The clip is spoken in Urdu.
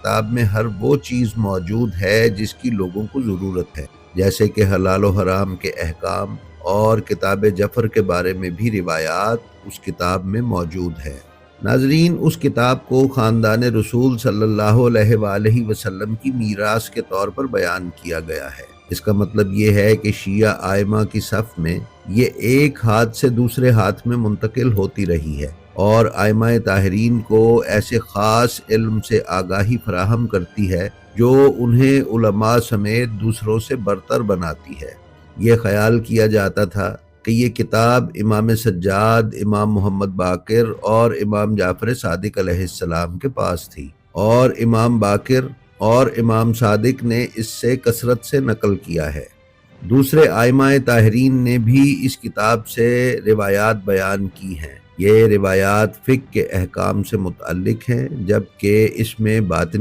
کتاب میں ہر وہ چیز موجود ہے جس کی لوگوں کو ضرورت ہے، جیسے کہ حلال و حرام کے احکام، اور کتاب جعفر کے بارے میں بھی روایات اس کتاب میں موجود ہے۔ ناظرین، اس کتاب کو خاندان رسول صلی اللہ علیہ وآلہ وسلم کی میراث کے طور پر بیان کیا گیا ہے۔ اس کا مطلب یہ ہے کہ شیعہ ائمہ کی صف میں یہ ایک ہاتھ سے دوسرے ہاتھ میں منتقل ہوتی رہی ہے، اور ائمہ طاہرین کو ایسے خاص علم سے آگاہی فراہم کرتی ہے جو انہیں علماء سمیت دوسروں سے برتر بناتی ہے۔ یہ خیال کیا جاتا تھا کہ یہ کتاب امام سجاد، امام محمد باقر اور امام جعفر صادق علیہ السلام کے پاس تھی، اور امام باقر اور امام صادق نے اس سے کثرت سے نقل کیا ہے۔ دوسرے ائمہ طاہرین نے بھی اس کتاب سے روایات بیان کی ہیں۔ یہ روایات فقہ کے احکام سے متعلق ہیں، جبکہ اس میں باطنی